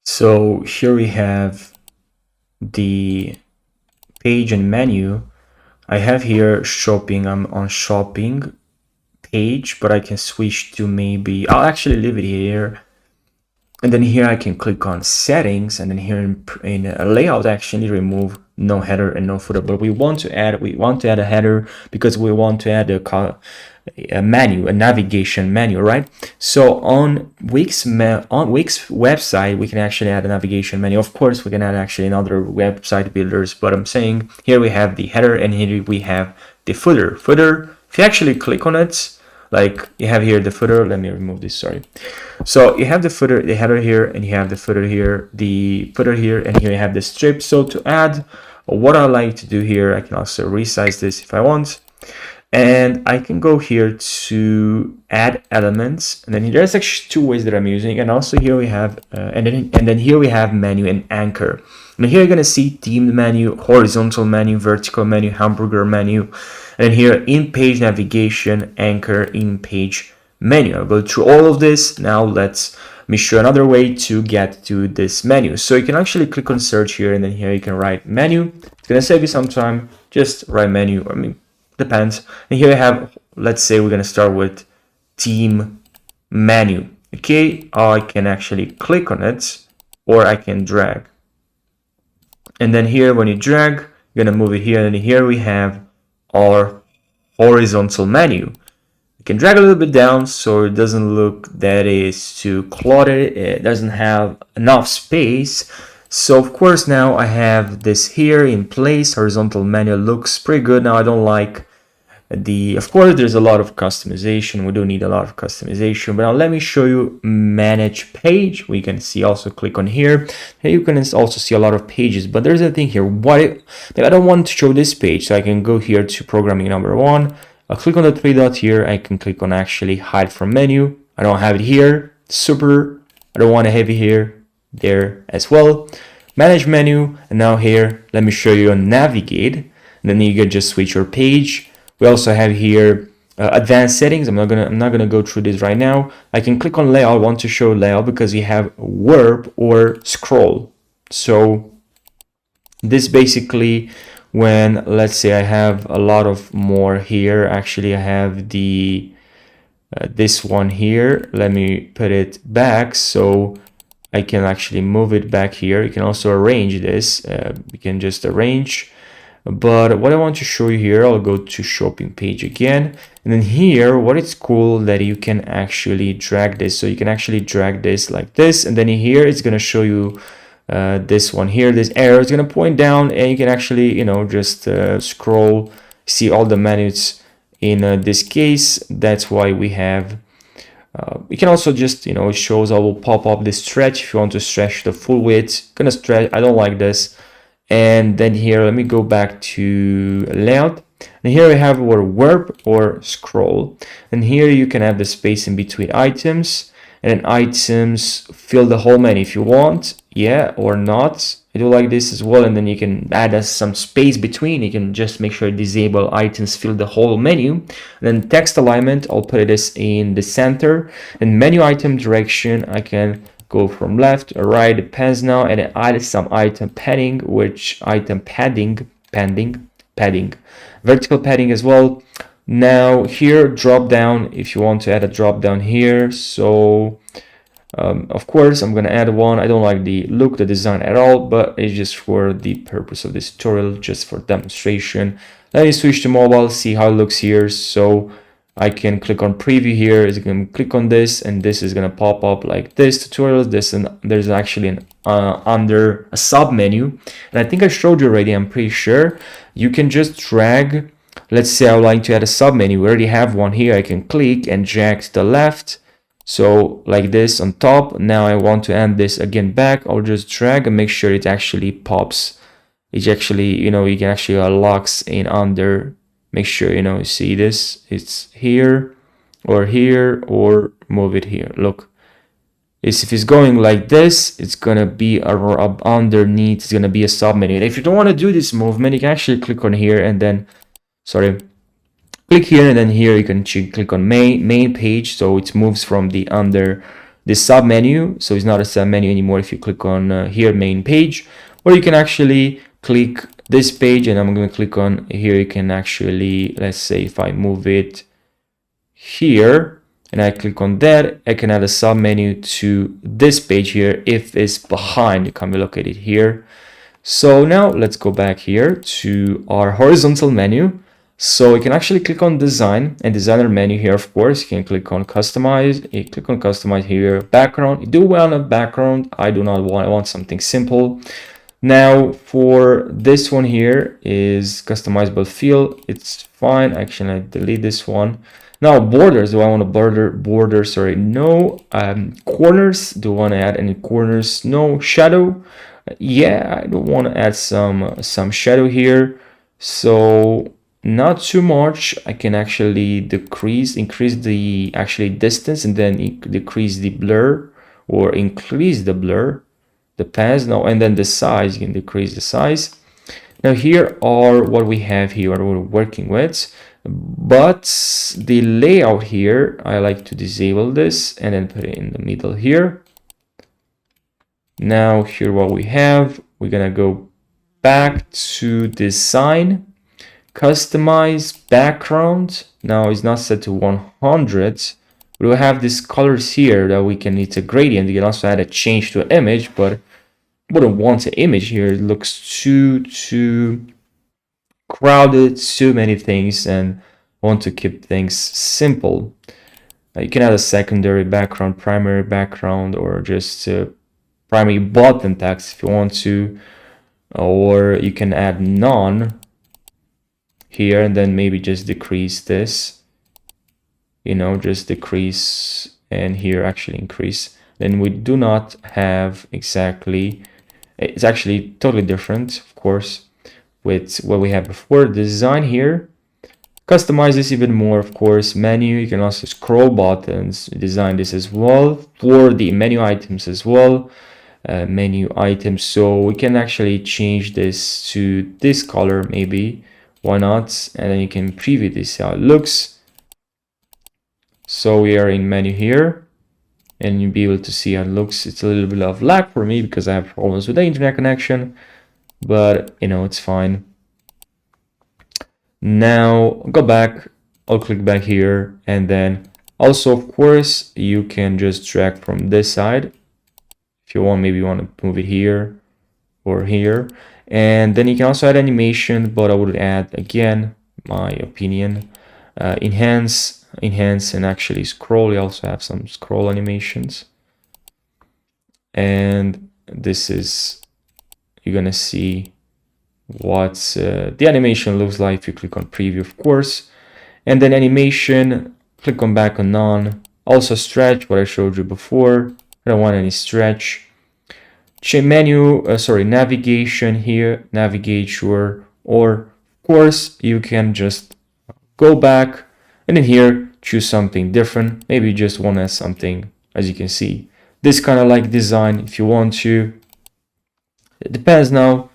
So here we have the page and menu. I have here shopping. I'm on shopping page, but I can switch to maybe, I'll actually leave it here. And then here I can click on settings, and then here in layout, actually remove no header and no footer. But we want to add a header because we want to add a menu, a navigation menu, right? So on Wix website, we can actually add a navigation menu. Of course, we can add actually in other website builders, but I'm saying here we have the header and here we have the footer. Footer, if you actually click on it, like you have here the footer. Let me remove this, sorry. So you have the footer, the header here, and you have the footer here, the footer here, and here you have the strip. So to add, what I like to do here, I can also resize this if I want. And I can go here to add elements, and then there's actually two ways that I'm using. And also here we have, and then here we have menu and anchor. And here you're gonna see themed menu, horizontal menu, vertical menu, hamburger menu, and then here in-page navigation, anchor, in-page menu. I'll go through all of this. Now let me show another way to get to this menu. So you can actually click on search here, and then here you can write menu. It's gonna save you some time. Just write menu. I mean, depends. And here I have, let's say we're going to start with theme menu. Okay, I can actually click on it or I can drag. And then here when you drag, you're going to move it here, and here we have our horizontal menu. You can drag a little bit down so it doesn't look that is too cluttered. It doesn't have enough space. So of course now I have this here in place. Horizontal menu looks pretty good. Now I don't like of course there's a lot of customization. We do need a lot of customization, but now let me show you manage page. We can see, also click on here. Here you can also see a lot of pages, but there's a thing here. I don't want to show this page, so I can go here to programming number 1. I'll click on the 3 dot here. I can click on actually hide from menu. I don't have it here. Super. I don't want to have it here. There as well. Manage menu, and now here, let me show you on navigate. And then you can just switch your page. We also have here advanced settings. I'm not gonna go through this right now. I can click on layout. I want to show layout because we have warp or scroll. So this basically, when let's say I have a lot of more here. Actually, I have the this one here. Let me put it back so I can actually move it back here. You can also arrange this. We can just arrange. But what I want to show you here, I'll go to shopping page again. And then here, what it's cool that you can actually drag this. So you can actually drag this like this. And then here, it's going to show you this one here. This arrow is going to point down, and you can actually, you know, just scroll, see all the menus in this case. That's why we have, you can also just, you know, it shows, I will pop up this stretch if you want to stretch the full width. Gonna stretch, I don't like this. And then here, let me go back to layout. And here we have our warp or scroll. And here you can have the space in between items. And then items fill the whole menu if you want, yeah, or not. I do like this as well. And then you can add some space between. You can just make sure disable items fill the whole menu. And then text alignment, I'll put this in the center. And menu item direction, I can go from left or right, depends now, and then add some item padding, padding, vertical padding as well. Now here, drop down, if you want to add a drop down here. So of course I'm gonna add one. I don't like the look, the design at all, but it's just for the purpose of this tutorial, just for demonstration. Let me switch to mobile, see how it looks here. So I can click on preview here. You can click on this, and this is gonna pop up like this tutorials. There's actually an under a sub menu, and I think I showed you already. I'm pretty sure you can just drag. Let's say I would like to add a sub menu. We already have one here. I can click and drag to the left. So like this on top. Now I want to add this again back. I'll just drag and make sure it actually pops. It actually, you know, you can actually locks in under. Make sure, you know, you see this, it's here, or move it here. Look, if it's going like this, it's gonna be underneath, it's gonna be a submenu. If you don't want to do this movement, you can actually click on here and then, click here, and then here you can click on main page, so it moves from the under the sub menu. So it's not a sub menu anymore if you click on here, main page, or you can actually click this page, and I'm going to click on here. You can actually, let's say if I move it here and I click on that, I can add a sub menu to this page here if it's behind. You can be located here. So now let's go back here to our horizontal menu. So you can actually click on design and designer menu here. Of course, you can click on customize. You click on customize here, background. You do want a background. I do not want, I want something simple. Now for this one here is customizable field. It's fine. Actually, I delete this one. Now borders, do I want a border? Sorry, no. Corners, do I want to add any corners? No. Shadow, yeah, I don't want to add some shadow here. So not too much. I can actually increase the actually distance, and then decrease the blur or increase the blur. Depends. No, and then the size, you can decrease the size. Now here are what we have here, what we're working with. But the layout here, I like to disable this and then put it in the middle here. Now here what we have, we're gonna go back to design, customize background. Now it's not set to 100. We'll have these colors here that we can, it's a gradient. You can also add a change to an image, but wouldn't want an image here. It looks too crowded, too many things, and want to keep things simple. You can add a secondary background, primary background, or just primary button text if you want to, or you can add none here and then maybe just decrease this, you know, just decrease, and here actually increase. Then we do not have exactly, it's actually totally different, of course, with what we had before. Design here, customize this even more, of course. Menu, you can also scroll buttons, design this as well for the menu items as well. Menu items, so we can actually change this to this color, maybe, why not? And then you can preview this how it looks. So we are in menu here, and you'll be able to see how it looks. It's a little bit of lag for me because I have problems with the internet connection, but you know, it's fine. Now go back, I'll click back here, and then also, of course, you can just drag from this side. If you want, maybe you want to move it here or here. And then you can also add animation, but I would add, again, my opinion, enhance, and actually scroll. You also have some scroll animations. And this is, you're gonna see what the animation looks like if you click on preview, of course. And then animation, click on back on none. Also stretch, what I showed you before. I don't want any stretch. Menu, navigation here, navigate, sure. Or of course you can just go back and then here choose something different. Maybe you just want to add something, as you can see, this kind of like design if you want to. It depends now.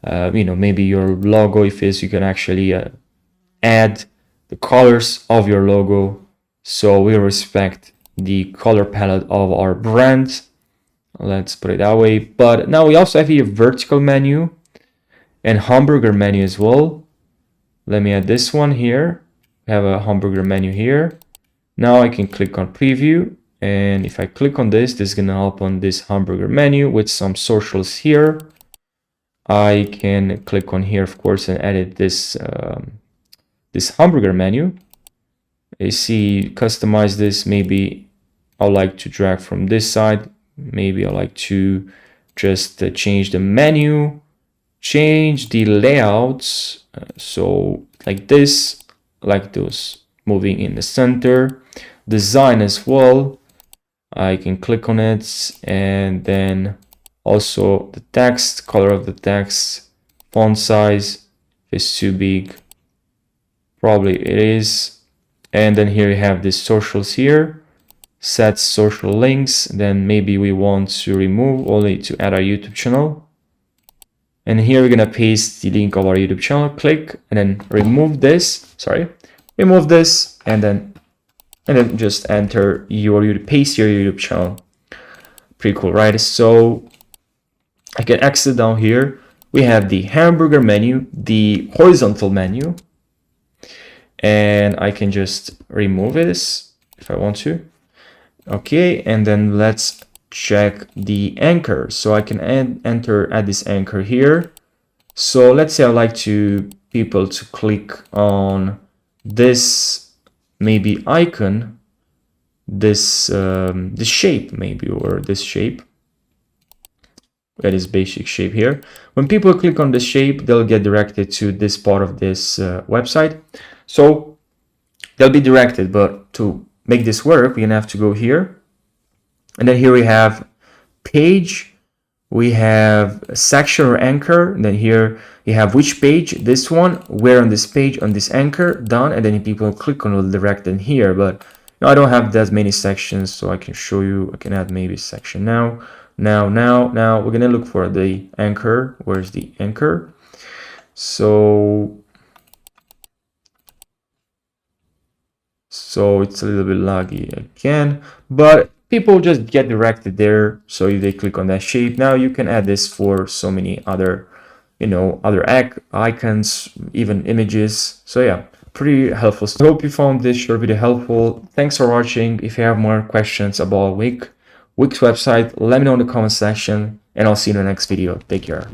You know, maybe your logo, if it's, you can actually add the colors of your logo. So we respect the color palette of our brand. Let's put it that way. But now we also have here vertical menu and hamburger menu as well. Let me add this one here. We have a hamburger menu here. Now I can click on preview, and if I click on this, this is gonna open this hamburger menu with some socials here. I can click on here, of course, and edit this this hamburger menu. You see, customize this. Maybe I like to drag from this side. Maybe I like to just change the menu, change the layouts. So like this, like those moving in the center. Design as well. I can click on it, and then also the text, color of the text, font size, if it's too big, probably it is. And then here you have the socials here, set social links. Then maybe we want to remove only to add our YouTube channel. And here we're gonna paste the link of our YouTube channel, click, and then remove this, remove this, and then just enter paste your YouTube channel. Pretty cool, right? So I can exit down here. We have the hamburger menu, the horizontal menu, and I can just remove this if I want to. Okay, and then let's check the anchor. So I can add this anchor here. So let's say I like people to click on this maybe icon, this shape maybe, or this shape. That is basic shape here. When people click on the shape, they'll get directed to this part of this website. So they'll be directed, but to make this work, we're gonna have to go here. And then here we have page, we have a section or anchor, and then here you have which page, this one, where on this page, on this anchor, done, and then people click on it, will direct in here. But I don't have that many sections, so I can show you. I can add maybe section now. Now we're gonna look for the anchor. Where's the anchor? So it's a little bit laggy again, but people just get directed there. So if they click on that shape, now you can add this for so many other, other icons, even images. So yeah, pretty helpful. So I hope you found this short video helpful. Thanks for watching. If you have more questions about Wix website, let me know in the comment section, and I'll see you in the next video. Take care.